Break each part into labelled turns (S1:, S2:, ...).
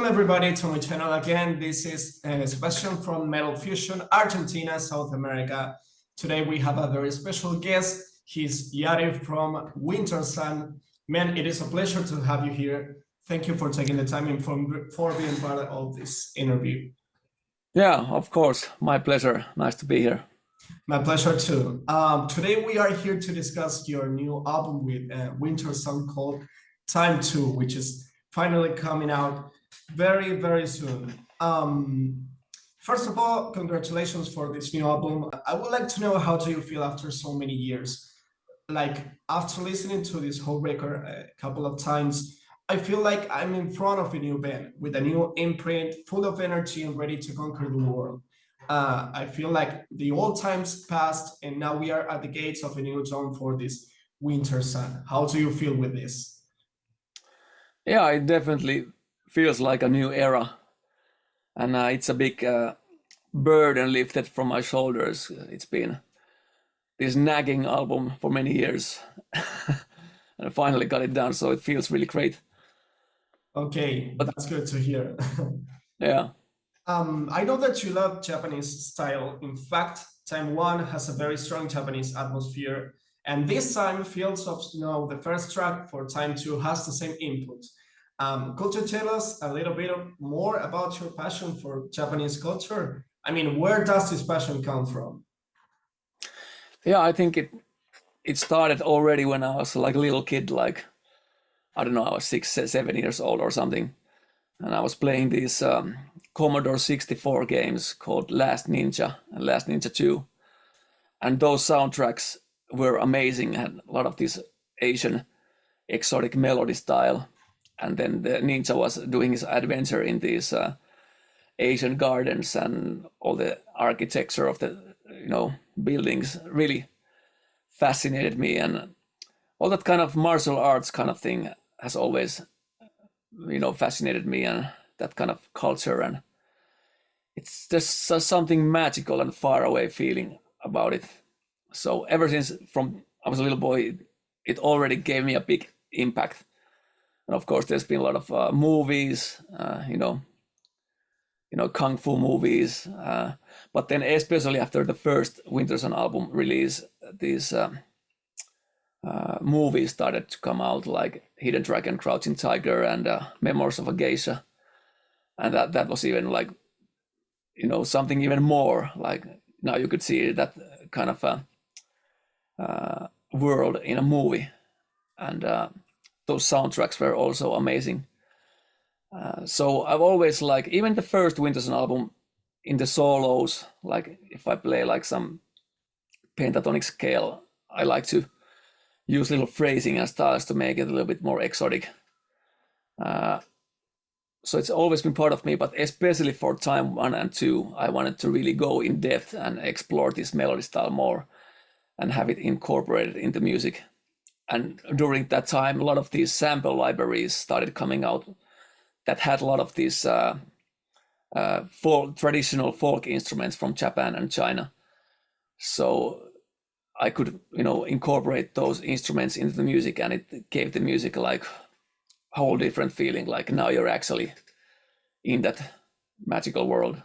S1: everybody to my channel again. This is Sebastian from Metal Fusion, Argentina, South America. Today we have a very special guest. He's Jari from WINTERSUN. Man, it is a pleasure to have you here. Thank you for taking the time and for being part of this interview.
S2: Yeah, of course. My pleasure. Nice to be here.
S1: My pleasure too. Today we are here to discuss your new album with WINTERSUN called Time 2, which is finally coming out very, very soon. First of all, congratulations for this new album. I would like to know, how do you feel after so many years? Like, after listening to this whole record a couple of times, I feel like I'm in front of a new band with a new imprint, full of energy and ready to conquer the world. I feel like the old times passed and now we are at the gates of a new dawn for this WINTERSUN. How do you feel with this?
S2: Yeah, it definitely feels like a new era. And it's a big burden lifted from my shoulders. It's been this nagging album for many years. And I finally got it done, so it feels really great.
S1: Okay, but that's good to hear.
S2: Yeah.
S1: I know that you love Japanese style. In fact, Time 1 has a very strong Japanese atmosphere. And this time, Fields of Snow, the first track for Time 2, has the same input. Could you tell us a little bit more about your passion for Japanese culture? I mean, where does this passion come from?
S2: Yeah, I think it started already when I was like a little kid, like, I don't know, I was 6, 7 years old or something. And I was playing these Commodore 64 games called Last Ninja and Last Ninja 2. And those soundtracks were amazing, had a lot of this Asian exotic melody style. And then the ninja was doing his adventure in these Asian gardens, and all the architecture of the buildings really fascinated me. And all that kind of martial arts kind of thing has always fascinated me, and that kind of culture. And it's just something magical and far away feeling about it. So ever since from I was a little boy, it already gave me a big impact. And of course, there's been a lot of movies, kung fu movies. But then, especially after the first WINTERSUN album release, these movies started to come out, like Hidden Dragon, Crouching Tiger, and Memoirs of a Geisha. And that was even like, something even more. Like now you could see that kind of a world in a movie. And those soundtracks were also amazing. So I've always like, even the first WINTERSUN album, in the solos, like if I play like some pentatonic scale, I like to use little phrasing and styles to make it a little bit more exotic. So it's always been part of me, but especially for Time 1 and 2, I wanted to really go in depth and explore this melody style more and have it incorporated into music. And during that time, a lot of these sample libraries started coming out that had a lot of these traditional folk instruments from Japan and China. So I could, incorporate those instruments into the music, and it gave the music like a whole different feeling. Like now you're actually in that magical world.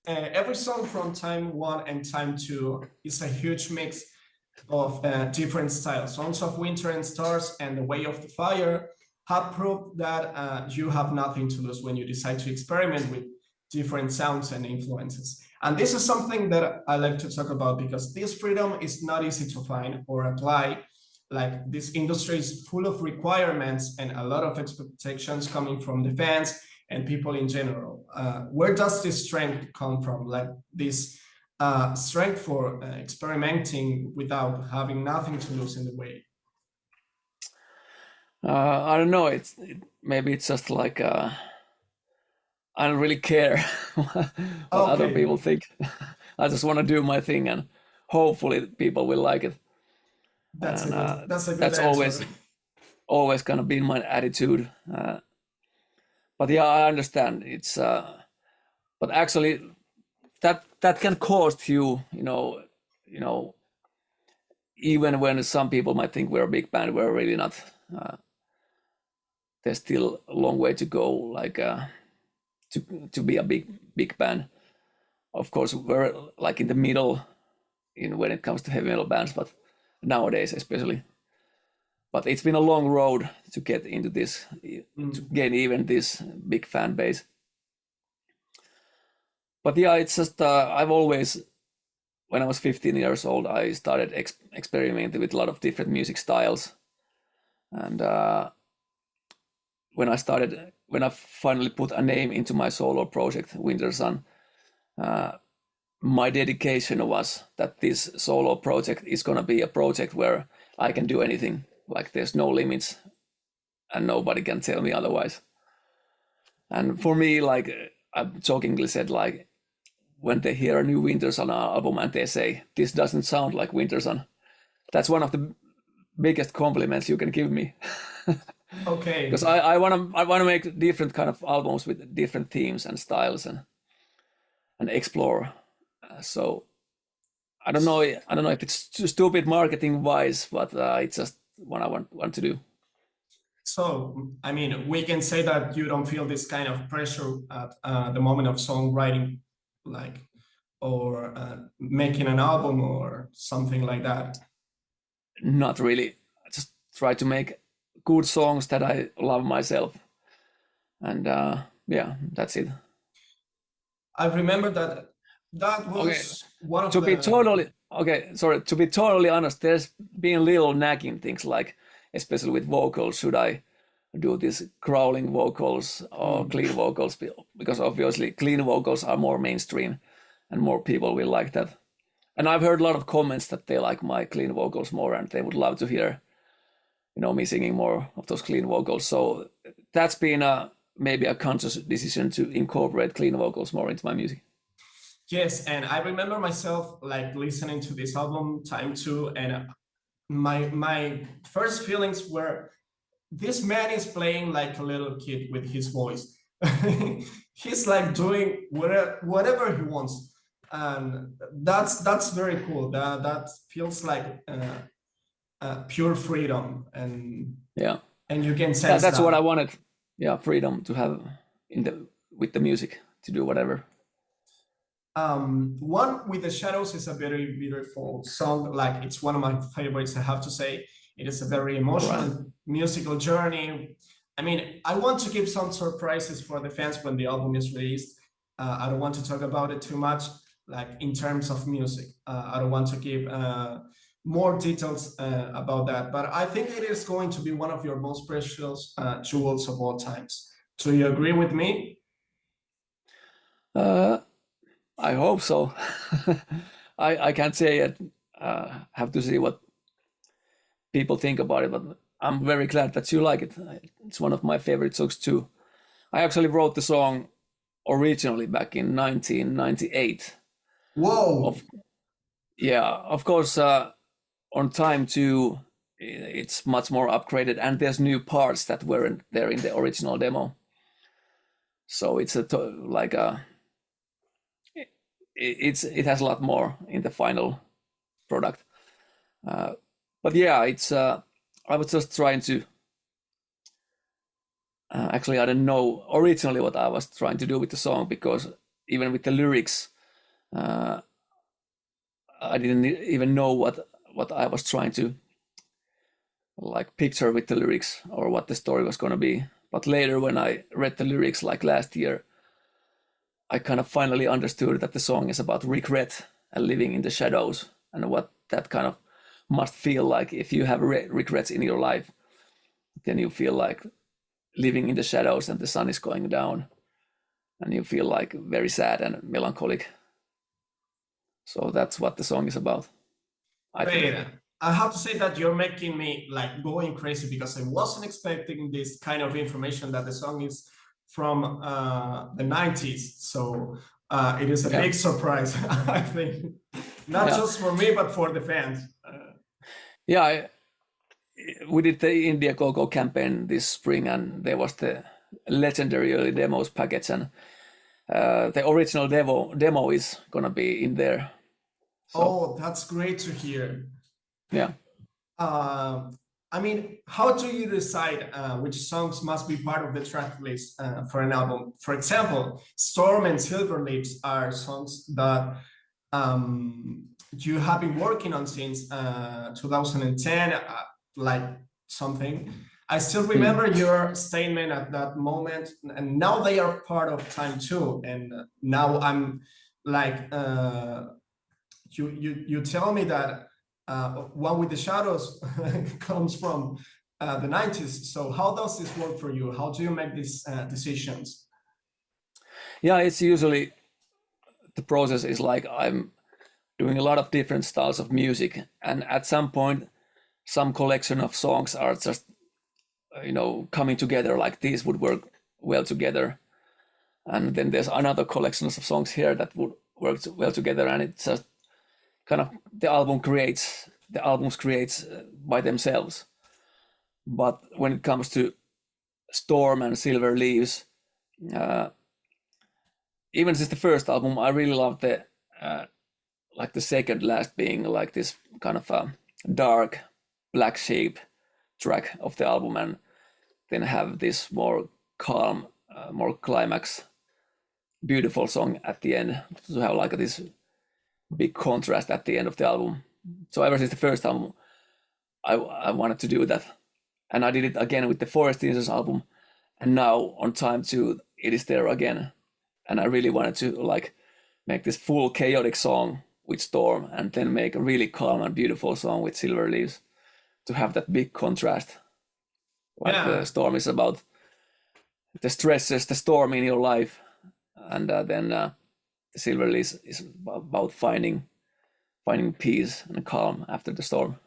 S1: Every song from Time 1 and Time 2 is a huge mix of different styles. Songs of Winter and Stars and The Way of the Fire have proved that you have nothing to lose when you decide to experiment with different sounds and influences. And this is something that I like to talk about, because this freedom is not easy to find or apply. Like, this industry is full of requirements and a lot of expectations coming from the fans and people in general. Where does this strength come from? Like this strength for experimenting without having nothing to lose in the way?
S2: I don't know. Maybe it's just like I don't really care what other people think. I just want to do my thing, and hopefully people will like it.
S1: That's a good answer.
S2: always kind of been my attitude. But yeah, I understand. It's but actually that can cost you, even when some people might think we're a big band, we're really not. There's still a long way to go. Like to be a big band. Of course, we're like in the middle when it comes to heavy metal bands, but nowadays especially. But it's been a long road to get into this, to gain even this big fan base. But yeah, it's just I've always, when I was 15 years old, I started experimenting with a lot of different music styles, and when I finally put a name into my solo project, WINTERSUN, my dedication was that this solo project is gonna be a project where I can do anything. Like there's no limits, and nobody can tell me otherwise. And for me, like I jokingly said, like when they hear a new WINTERSUN album and they say this doesn't sound like WINTERSUN, that's one of the biggest compliments you can give me.
S1: Okay.
S2: Because I wanna make different kind of albums with different themes and styles and explore. So I don't know if it's too stupid marketing wise, but it's just what I want to do.
S1: So, I mean, we can say that you don't feel this kind of pressure at the moment of songwriting, like, or making an album or something like that.
S2: Not really. I just try to make good songs that I love myself, and yeah, that's it.
S1: I remember that was one of
S2: to be totally honest, there's been little nagging things, like especially with vocals, should I do this growling vocals or clean vocals, because obviously clean vocals are more mainstream and more people will like that. And I've heard a lot of comments that they like my clean vocals more and they would love to hear me singing more of those clean vocals. So that's been maybe a conscious decision to incorporate clean vocals more into my music.
S1: Yes, and I remember myself like listening to this album Time 2, and my first feelings were, this man is playing like a little kid with his voice. He's like doing whatever he wants, and that's very cool. That feels like pure freedom, and
S2: yeah,
S1: and you can sense
S2: that's what I wanted. Yeah, freedom to have with the music to do whatever.
S1: One with the Shadows is a very beautiful song. Like, it's one of my favorites, I have to say. It is a very emotional musical journey. I mean, I want to give some surprises for the fans when the album is released. I don't want to talk about it too much, like in terms of music. I don't want to give more details about that, but I think it is going to be one of your most precious jewels of all times. Do you agree with me?
S2: I hope so. I can't say it. Have to see what people think about it, but I'm very glad that you like it. It's one of my favorite songs too. I actually wrote the song originally back in 1998.
S1: Whoa!
S2: Of course, on Time 2, it's much more upgraded, and there's new parts that weren't there in the original demo. So it's it has a lot more in the final product. But yeah, it's I was just trying to actually, I don't know originally what I was trying to do with the song, because even with the lyrics, I didn't even know what I was trying to like picture with the lyrics or what the story was going to be. But later, when I read the lyrics like last year, I kind of finally understood that the song is about regret and living in the shadows, and what that kind of must feel like if you have regrets in your life. Then you feel like living in the shadows and the sun is going down, and you feel like very sad and melancholic. So that's what the song is about.
S1: I have to say that you're making me like going crazy, because I wasn't expecting this kind of information, that the song is from the 90s. So it is a big surprise, I think, not just for me, but for the fans.
S2: We did the India Go campaign this spring, and there was the legendary early demos package, and the original demo is gonna be in there.
S1: So, oh, that's great to hear.
S2: Yeah.
S1: I mean, how do you decide which songs must be part of the track list for an album? For example, Storm and Silver Leaves are songs that you have been working on since 2010, like something. I still remember your statement at that moment, and now they are part of Time too. And now I'm like, you tell me that One with the Shadows comes from the 90s. So how does this work for you? How do you make these decisions?
S2: Yeah, it's usually the process is like I'm doing a lot of different styles of music, and at some point, some collection of songs are just coming together. Like these would work well together, and then there's another collection of songs here that would work well together, and it's just kind of the albums creates by themselves. But when it comes to Storm and Silver Leaves, even since the first album, I really love the like the second last being like this kind of dark black sheep track of the album, and then have this more calm, more climax, beautiful song at the end to have like this big contrast at the end of the album. So ever since the first album, I wanted to do that, and I did it again with the Forest Teasers album, and now on Time 2 it is there again, and I really wanted to like make this full chaotic song with Storm, and then make a really calm and beautiful song with Silver Leaves, to have that big contrast. Like the Storm is about the stresses, the storm in your life, and then the Silver Leaves is about finding peace and calm after the storm.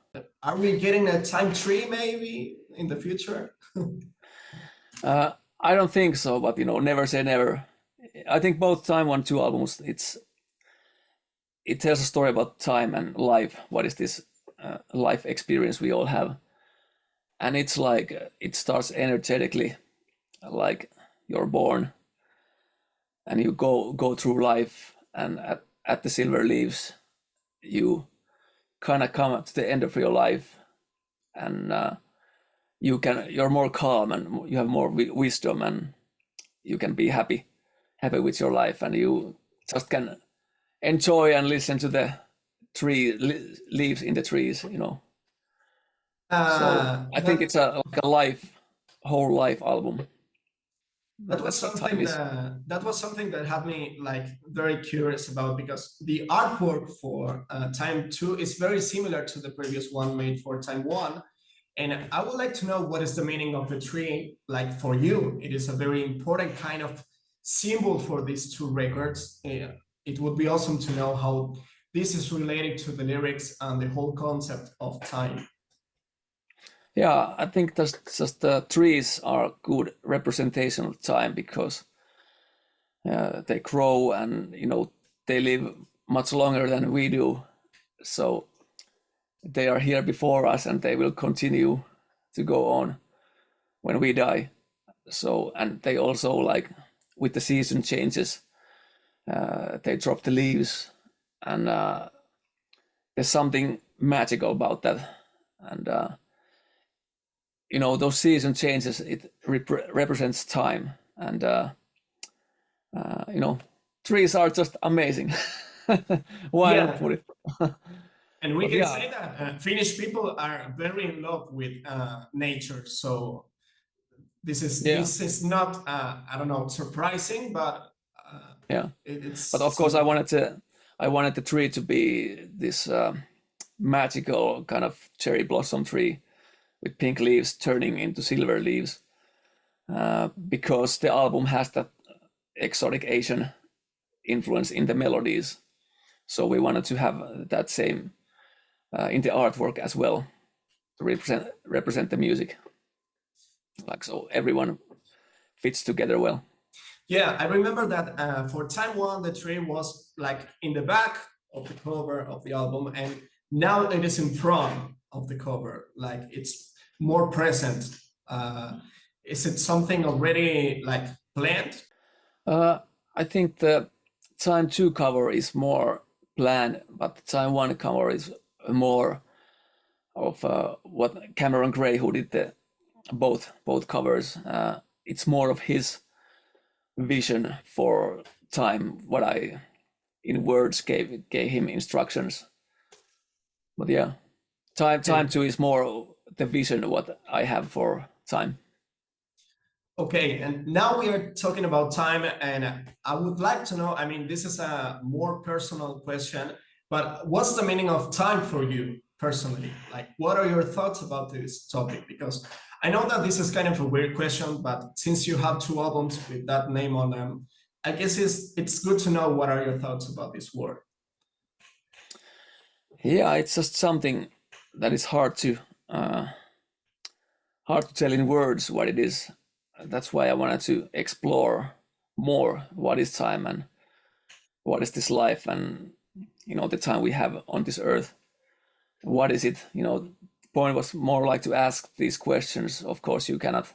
S1: Are we getting a Time 3 maybe in the future?
S2: I don't think so, but never say never. I think both Time 1 and 2 albums, it tells a story about time and life. What is this life experience we all have? And it's like it starts energetically, like you're born, and you go through life, and at the Silver Leaves, you kind of come up to the end of your life, and you're more calm, and you have more wisdom, and you can be happy with your life, and you just can enjoy and listen to the leaves in the trees. So I think it's like a whole life album.
S1: That was something that had me like very curious about, because the artwork for Time 2 is very similar to the previous one made for Time 1. And I would like to know, what is the meaning of the tree like for you? It is a very important kind of symbol for these two records. It would be awesome to know how this is related to the lyrics and the whole concept of time.
S2: Yeah, I think that's just the trees are a good representation of time, because they grow, and they live much longer than we do. So they are here before us, and they will continue to go on when we die. So, and they also, like with the season changes, they drop the leaves, and there's something magical about that. And those season changes, it represents time, and trees are just amazing. Why not put it?
S1: And we can say that Finnish people are very in love with nature. So this is not I don't know, surprising, but it's.
S2: But of course, I wanted the tree to be this magical kind of cherry blossom tree with pink leaves turning into silver leaves, because the album has that exotic Asian influence in the melodies. So we wanted to have that same in the artwork as well, to represent the music. Like, so everyone fits together well.
S1: Yeah, I remember that for Time 1, the tree was like in the back of the cover of the album, and now it is in front of the cover, like it's more present. Is it something already like planned?
S2: I think the Time 2 cover is more planned, but the Time 1 cover is more of what Cameron Gray, who did the both covers. It's more of his vision for time, what I in words gave him instructions. But yeah, time 2 is more the vision of what I have for time.
S1: Okay, and now we are talking about time, and I would like to know, I mean, this is a more personal question, but what's the meaning of time for you personally? Like, what are your thoughts about this topic? Because I know that this is kind of a weird question, but since you have 2 albums with that name on them, I guess it's good to know what are your thoughts about this word.
S2: Yeah, it's just something that is hard to tell in words what it is. That's why I wanted to explore more what is time and what is this life, and the time we have on this earth. What is it? The point was more like to ask these questions. Of course, you cannot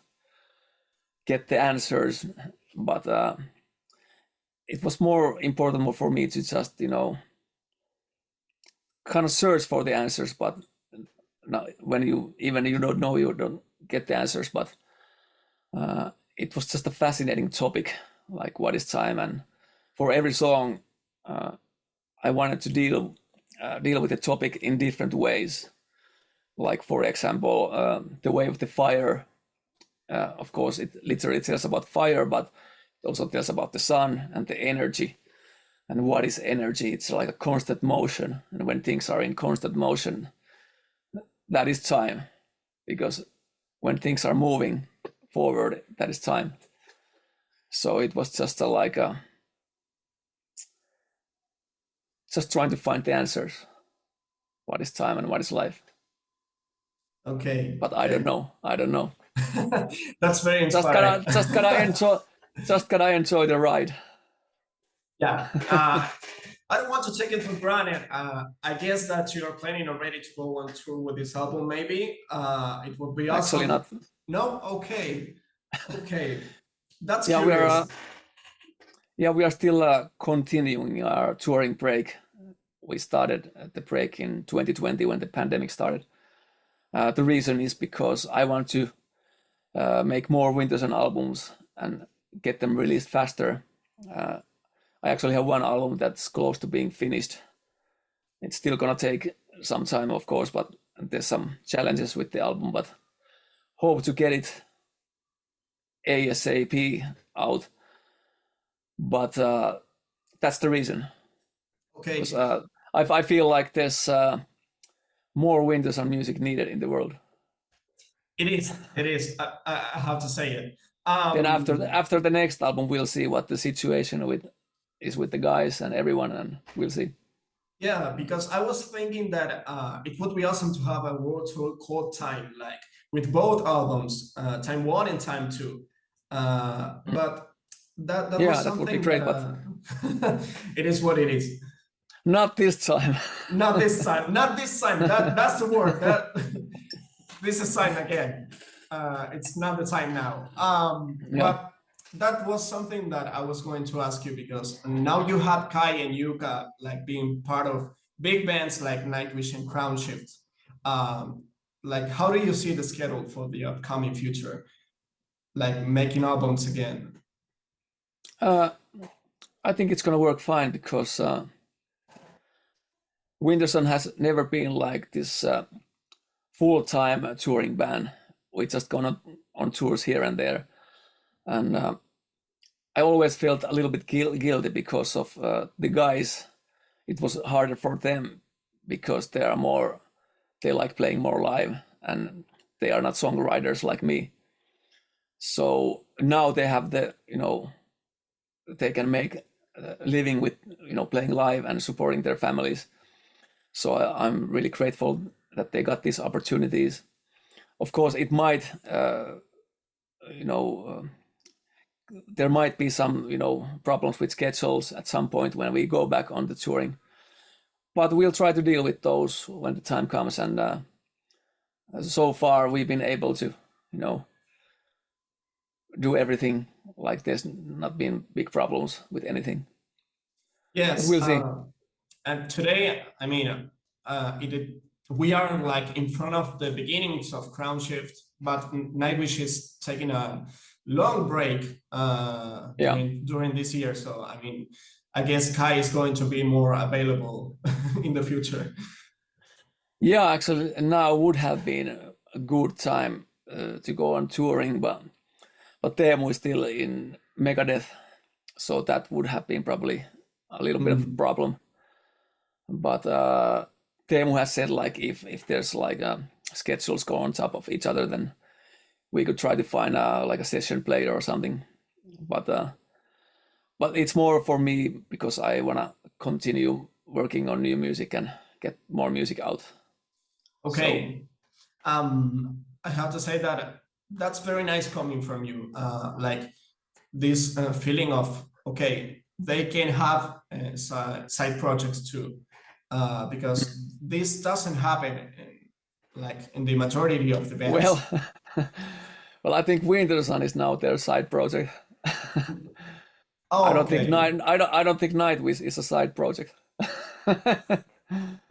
S2: get the answers, but it was more important for me to just kind of search for the answers. But when you don't know, you don't get the answers. But it was just a fascinating topic, like what is time, and for every song I wanted to deal with the topic in different ways. Like, for example, the way of the fire. Of course, it literally tells about fire, but it also tells about the sun and the energy. And what is energy? It's like a constant motion, and when things are in constant motion, that is time, because when things are moving forward, that is time. So it was just just trying to find the answers. What is time and what is life?
S1: Okay.
S2: But I don't know.
S1: That's very inspiring.
S2: Just gotta enjoy the ride.
S1: Yeah. I don't want to take it for granted. I guess that you are planning already to go on tour with this album, maybe. It would be awesome.
S2: Actually not.
S1: No? Okay. That's
S2: yeah,
S1: curious.
S2: we are still continuing our touring break. We started the break in 2020 when the pandemic started. The reason is because I want to make more WINTERSUN albums and get them released faster. I actually have 1 album that's close to being finished. It's still gonna take some time, of course, but there's some challenges with the album, but hope to get it ASAP out. But that's the reason.
S1: Okay.
S2: I feel like there's more WINTERSUN music needed in the world.
S1: It is. I have to say it.
S2: Then after the next album, we'll see what the situation is with the guys and everyone, and we'll see.
S1: Yeah, because I was thinking that it would be awesome to have a world tour called Time, like with both albums, Time 1 and Time 2. But that was something
S2: would be great, but
S1: it is what it is.
S2: Not this time.
S1: Not this time. Not this time. That's the word. This is time again. It's not the time now. But that was something that I was going to ask you, because now you have Kai and Yuka like being part of big bands like Nightwish and Crown Shift. Like, how do you see the schedule for the upcoming future? Like making albums again?
S2: I think it's gonna work fine, because WINTERSUN has never been like this full-time touring band. We just gone on tours here and there, and I always felt a little bit guilty because of the guys. It was harder for them because they like playing more live, and they are not songwriters like me. So now they have they can make a living with playing live and supporting their families. So I'm really grateful that they got these opportunities. Of course, it might, there might be some, problems with schedules at some point when we go back on the touring. But we'll try to deal with those when the time comes. And so far, we've been able to, do everything. Like, there's not been big problems with anything.
S1: Yes.
S2: But we'll see.
S1: And today, I mean, we are like in front of the beginnings of Crown Shift, but Nightwish is taking a long break during this year. So I mean, I guess Kai is going to be more available in the future.
S2: Yeah, actually, now would have been a good time to go on touring, but Teemu is still in Megadeth, so that would have been probably a little bit of a problem. But Teemu has said like if there's like schedules go on top of each other, then we could try to find like a session player or something. But it's more for me because I wanna continue working on new music and get more music out.
S1: Okay, I have to say that that's very nice coming from you. Like this feeling of okay, they can have side projects too, because this doesn't happen like in the majority of the bands.
S2: Well, I think WINTERSUN is now their side project.
S1: Oh,
S2: I don't think Nightwish is a side project.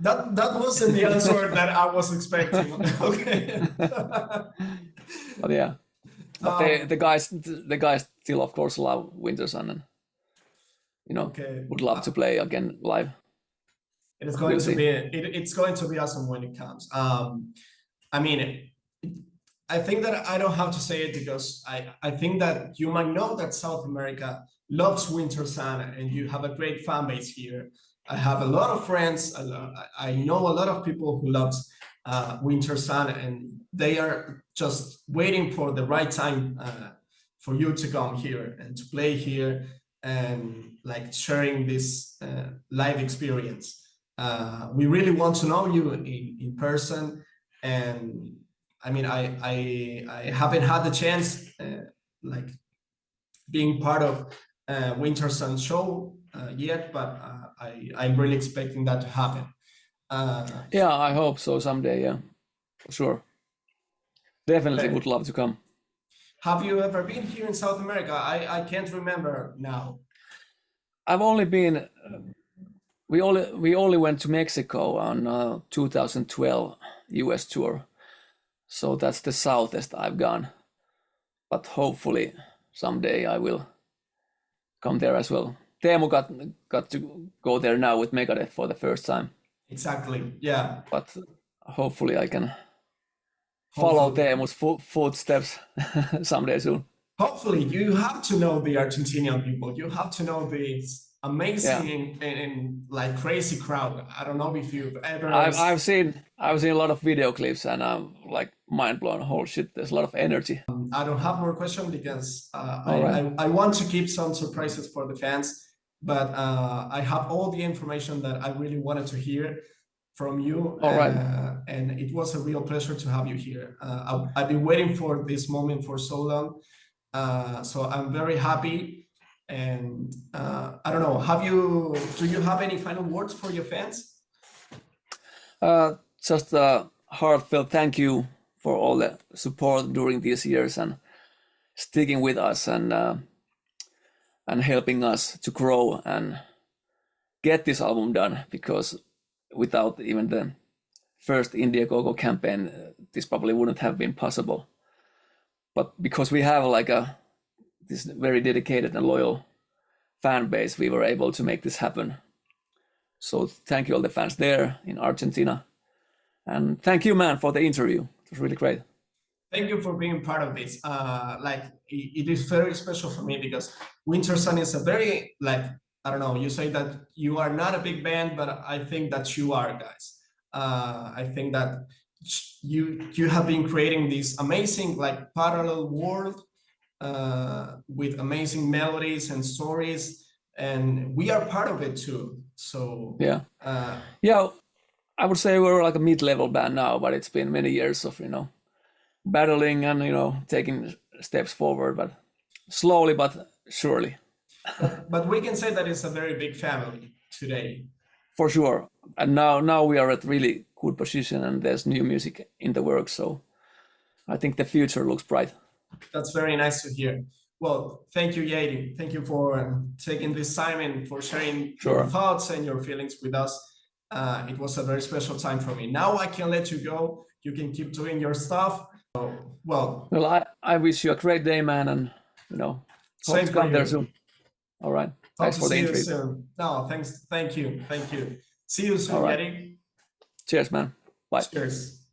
S1: That wasn't the answer that I was expecting. Okay.
S2: But yeah, but the guys still of course love WINTERSUN and would love to play again live.
S1: It's going to be awesome when it comes. I mean, I think that I don't have to say it because I think that you might know that South America loves WINTERSUN and you have a great fan base here. I have a lot of friends. I know a lot of people who loves WINTERSUN, and they are just waiting for the right time for you to come here and to play here and like sharing this live experience. We really want to know you in person, and I mean, I haven't had the chance like being part of WINTERSUN show yet, but I'm really expecting that to happen.
S2: Yeah, I hope so someday. Yeah, for sure. Definitely would love to come.
S1: Have you ever been here in South America? I can't remember now.
S2: I've only been. We only went to Mexico on 2012 US tour, so that's the southest I've gone. But hopefully someday I will come there as well. Teemu got to go there now with Megadeth for the first time.
S1: Exactly, yeah.
S2: But hopefully I can follow Teemu's footsteps someday soon.
S1: Hopefully, you have to know the Argentinian people. You have to know this amazing and like crazy crowd. I don't know if you've ever.
S2: I've seen a lot of video clips and I'm like mind blown. Holy shit! There's a lot of energy.
S1: I don't have more questions because I want to keep some surprises for the fans. But I have all the information that I really wanted to hear from you.
S2: All right.
S1: And it was a real pleasure to have you here. I've been waiting for this moment for so long. So I'm very happy. And I don't know, do you have any final words for your fans?
S2: Just a heartfelt thank you for all the support during these years and sticking with us and helping us to grow and get this album done, because without even the first Indiegogo campaign, this probably wouldn't have been possible. But because we have like this very dedicated and loyal fan base, we were able to make this happen. So thank you all the fans there in Argentina. And thank you, man, for the interview. It was really great.
S1: Thank you for being part of this. It is very special for me because WINTERSUN is a very, like, I don't know, you say that you are not a big band, but I think that you are, guys. I think that you have been creating this amazing, like, parallel world with amazing melodies and stories, and we are part of it too. So
S2: yeah, I would say we're like a mid-level band now, but it's been many years of battling and taking steps forward, but slowly but surely.
S1: But we can say that it's a very big family today.
S2: For sure. And now we are at really good position and there's new music in the works. So I think the future looks bright.
S1: That's very nice to hear. Well, thank you, Jari. Thank you for taking this time and for sharing your thoughts and your feelings with us. It was a very special time for me. Now I can let you go. You can keep doing your stuff. So, well,
S2: I wish you a great day, man, and hope
S1: same
S2: to
S1: for
S2: come there
S1: you.
S2: soon. All right.
S1: Hope
S2: Thanks
S1: to
S2: for the
S1: see you
S2: interview.
S1: soon. No, thanks. Thank you. See you soon,
S2: All right.
S1: Jari.
S2: Cheers, man. Bye.
S1: Cheers.